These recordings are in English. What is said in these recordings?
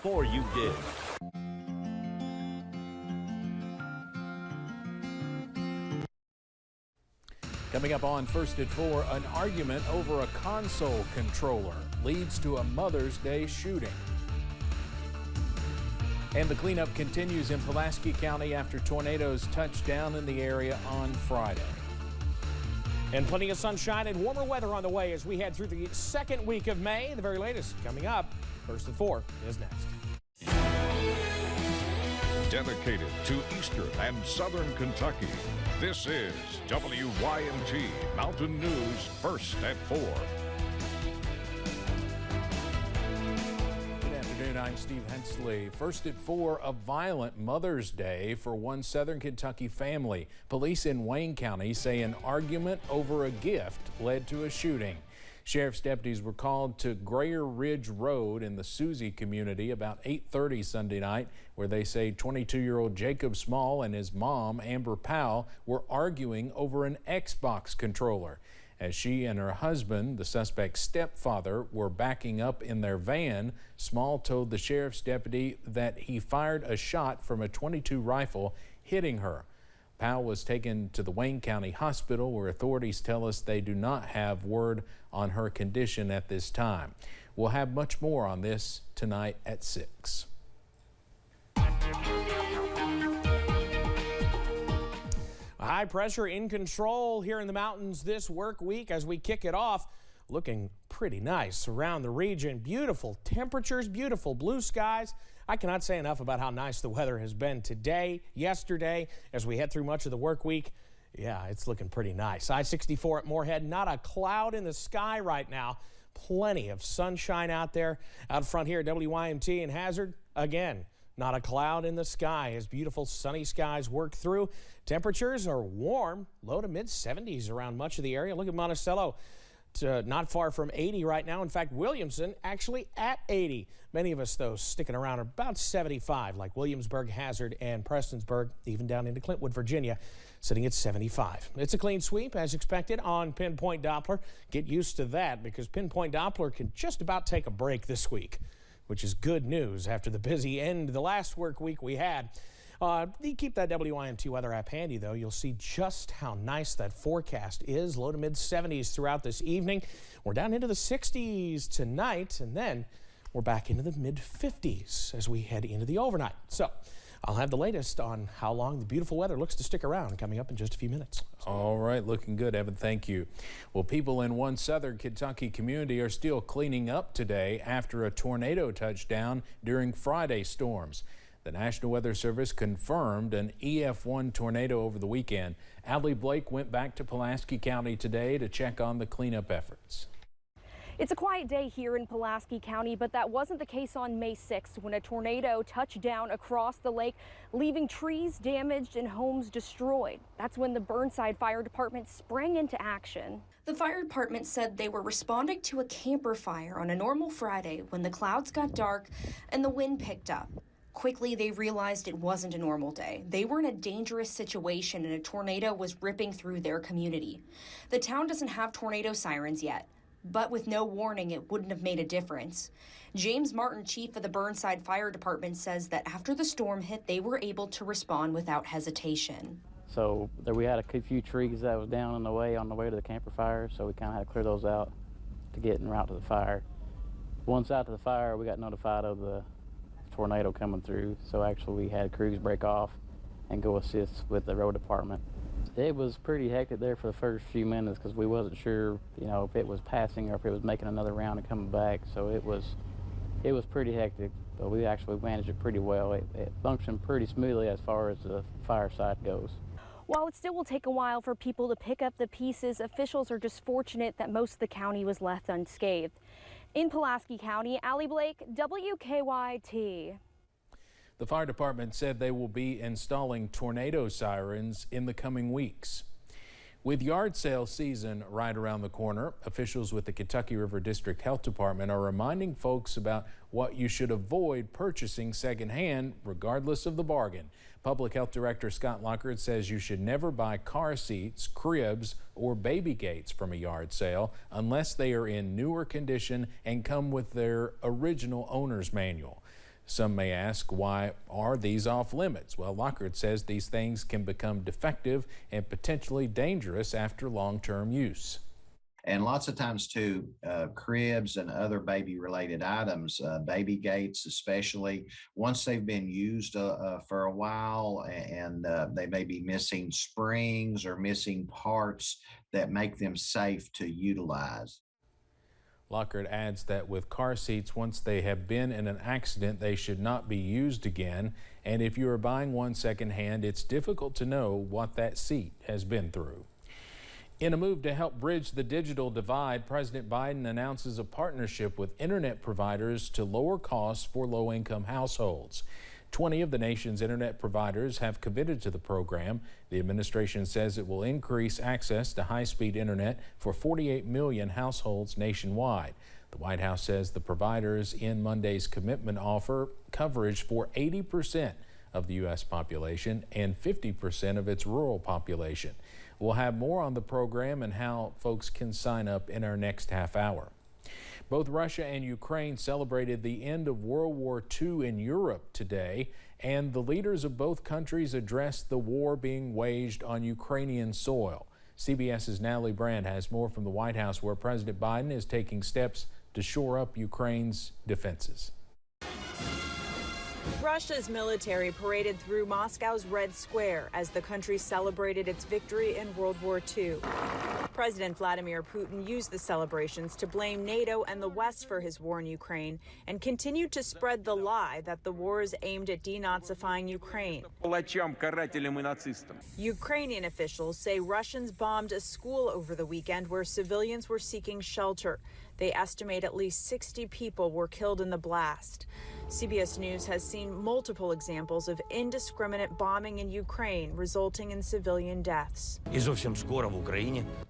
before you did. Coming up on First at 4, an argument over a console controller leads to a Mother's Day shooting. And the cleanup continues in Pulaski County after tornadoes touched down in the area on Friday. And plenty of sunshine and warmer weather on the way as we head through the second week of May. The very latest coming up. First at 4 is next. Dedicated to Eastern and Southern Kentucky, this is WYMT Mountain News First at 4. Good afternoon, I'm Steve Hensley. First at 4, a violent Mother's Day for one Southern Kentucky family. Police in Wayne County say an argument over a gift led to a shooting. Sheriff's deputies were called to Grayer Ridge Road in the Susie community about 8:30 Sunday night, where they say 22-year-old Jacob Small and his mom, Amber Powell, were arguing over an Xbox controller. As she and her husband, the suspect's stepfather, were backing up in their van, Small told the sheriff's deputy that he fired a shot from a .22 rifle, hitting her. Powell was taken to the Wayne County Hospital, where authorities tell us they do not have word on her condition at this time. We'll have much more on this tonight at 6. High pressure in control here in the mountains this work week as we kick it off. Looking pretty nice around the region. Beautiful temperatures, beautiful blue skies. I cannot say enough about how nice the weather has been today, yesterday, as we head through much of the work week. Yeah, it's looking pretty nice. I-64 at Moorhead, not a cloud in the sky right now. Plenty of sunshine out there. Out front here at WYMT in Hazard, again, not a cloud in the sky as beautiful sunny skies work through. Temperatures are warm, low to mid-70s around much of the area. Look at Monticello. Not far from 80 right now. In fact, Williamson actually at 80. Many of us, though, sticking around about 75, like Williamsburg, Hazard, and Prestonsburg, even down into Clintwood, Virginia, sitting at 75. It's a clean sweep, as expected, on Pinpoint Doppler. Get used to that, because Pinpoint Doppler can just about take a break this week, which is good news after the busy end of the last work week we had. You keep that WYMT weather app handy, though. You'll see just how nice that forecast is. Low to mid-70s throughout this evening. We're down into the 60s tonight, and then we're back into the mid-50s as we head into the overnight. So I'll have the latest on how long the beautiful weather looks to stick around coming up in just a few minutes. All right, looking good, Evan. Thank you. Well, people in one Southern Kentucky community are still cleaning up today after a tornado touchdown during Friday's storms. The National Weather Service confirmed an EF1 tornado over the weekend. Allie Blake went back to Pulaski County today to check on the cleanup efforts. It's a quiet day here in Pulaski County, but that wasn't the case on May 6th when a tornado touched down across the lake, leaving trees damaged and homes destroyed. That's when the Burnside Fire Department sprang into action. The fire department said they were responding to a camper fire on a normal Friday when the clouds got dark and the wind picked up. Quickly, they realized it wasn't a normal day. They were in a dangerous situation and a tornado was ripping through their community. The town doesn't have tornado sirens yet, but with no warning, it wouldn't have made a difference. James Martin, chief of the Burnside Fire Department, says that after the storm hit, they were able to respond without hesitation. So there we had a few trees that was down on the way to the camper fire, so we kind of had to clear those out to get en route to the fire. Once out to the fire, we got notified of the tornado coming through, so actually we had crews break off and go assist with the road department. It was pretty hectic there for the first few minutes because we wasn't sure, if it was passing or if it was making another round and coming back. So it was pretty hectic, but we actually managed it pretty well. It functioned pretty smoothly as far as the fire side goes. While it still will take a while for people to pick up the pieces, officials are just fortunate that most of the county was left unscathed. In Pulaski County, Allie Blake, WKYT. The fire department said they will be installing tornado sirens in the coming weeks. With yard sale season right around the corner, officials with the Kentucky River District Health Department are reminding folks about what you should avoid purchasing secondhand, regardless of the bargain. Public Health Director Scott Lockhart says you should never buy car seats, cribs, or baby gates from a yard sale unless they are in newer condition and come with their original owner's manual. Some may ask, why are these off limits? Well, Lockhart says these things can become defective and potentially dangerous after long-term use. And lots of times too, cribs and other baby related items, baby gates especially, once they've been used for a while and they may be missing springs or missing parts that make them safe to utilize. Lockhart adds that with car seats, once they have been in an accident, they should not be used again. And if you are buying one secondhand, it's difficult to know what that seat has been through. In a move to help bridge the digital divide, President Biden announces a partnership with internet providers to lower costs for low-income households. 20 of the nation's internet providers have committed to the program. The administration says it will increase access to high-speed internet for 48 million households nationwide. The White House says the providers in Monday's commitment offer coverage for 80% of the U.S. population and 50% of its rural population. We'll have more on the program and how folks can sign up in our next half hour. Both Russia and Ukraine celebrated the end of World War II in Europe today, and the leaders of both countries addressed the war being waged on Ukrainian soil. CBS's Natalie Brand has more from the White House, where President Biden is taking steps to shore up Ukraine's defenses. Russia's military paraded through Moscow's Red Square as the country celebrated its victory in World War II. President Vladimir Putin used the celebrations to blame NATO and the West for his war in Ukraine and continued to spread the lie that the war is aimed at denazifying Ukraine. Ukrainian officials say Russians bombed a school over the weekend where civilians were seeking shelter. They estimate at least 60 people were killed in the blast. CBS News has seen multiple examples of indiscriminate bombing in Ukraine, resulting in civilian deaths.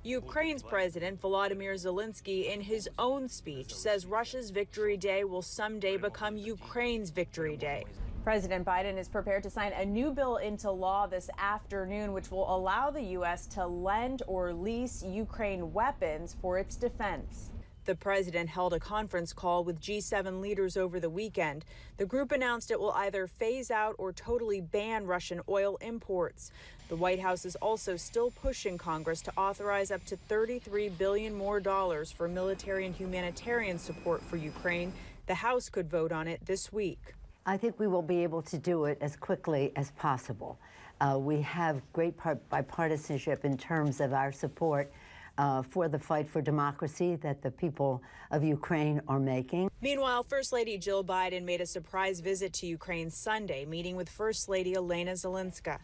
Ukraine's President Volodymyr Zelensky, in his own speech, says Russia's Victory Day will someday become Ukraine's Victory Day. President Biden is prepared to sign a new bill into law this afternoon, which will allow the U.S. to lend or lease Ukraine weapons for its defense. The president held a conference call with G7 leaders over the weekend. The group announced it will either phase out or totally ban Russian oil imports. The White House is also still pushing Congress to authorize up to $33 billion more for military and humanitarian support for Ukraine. The House could vote on it this week. I think we will be able to do it as quickly as possible. We have great bipartisanship in terms of our support for the fight for democracy that the people of Ukraine are making. Meanwhile, First Lady Jill Biden made a surprise visit to Ukraine Sunday, meeting with First Lady Elena Zelenska.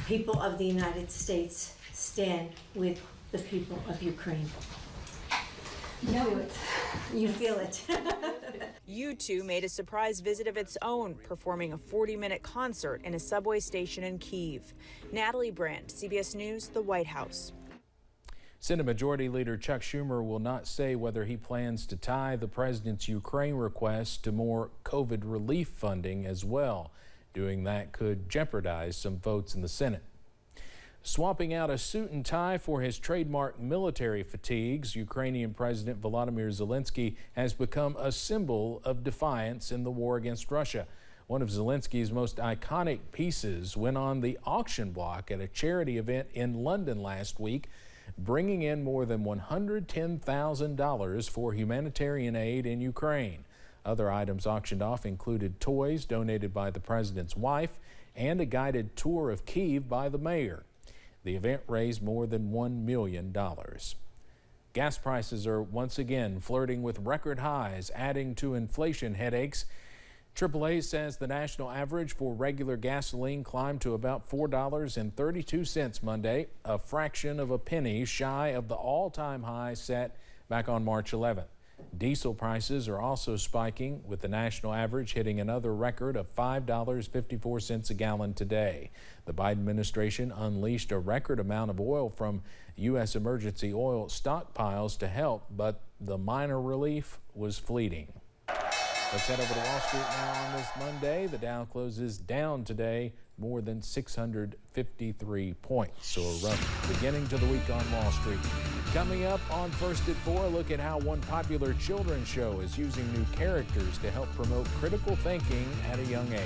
People of the United States stand with the people of Ukraine. You feel it. U2 made a surprise visit of its own, performing a 40-minute concert in a subway station in Kyiv. Natalie Brandt, CBS News, the White House. Senate Majority Leader Chuck Schumer will not say whether he plans to tie the president's Ukraine request to more COVID relief funding as well. Doing that could jeopardize some votes in the Senate. Swapping out a suit and tie for his trademark military fatigues, Ukrainian President Volodymyr Zelensky has become a symbol of defiance in the war against Russia. One of Zelensky's most iconic pieces went on the auction block at a charity event in London last week, bringing in more than $110,000 for humanitarian aid in Ukraine. Other items auctioned off included toys donated by the president's wife and a guided tour of Kyiv by the mayor. The event raised more than $1 million. Gas prices are once again flirting with record highs, adding to inflation headaches. AAA says the national average for regular gasoline climbed to about $4.32 Monday, a fraction of a penny shy of the all-time high set back on March 11th. Diesel prices are also spiking, with the national average hitting another record of $5.54 a gallon today. The Biden administration unleashed a record amount of oil from U.S. emergency oil stockpiles to help, but the minor relief was fleeting. Let's head over to Wall Street now on this Monday. The Dow closes down today more than 653 points. So a rough beginning to the week on Wall Street. Coming up on First at 4, a look at how one popular children's show is using new characters to help promote critical thinking at a young age.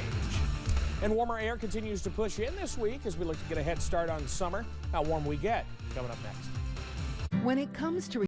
And warmer air continues to push in this week as we look to get a head start on summer. How warm we get coming up next. When it comes to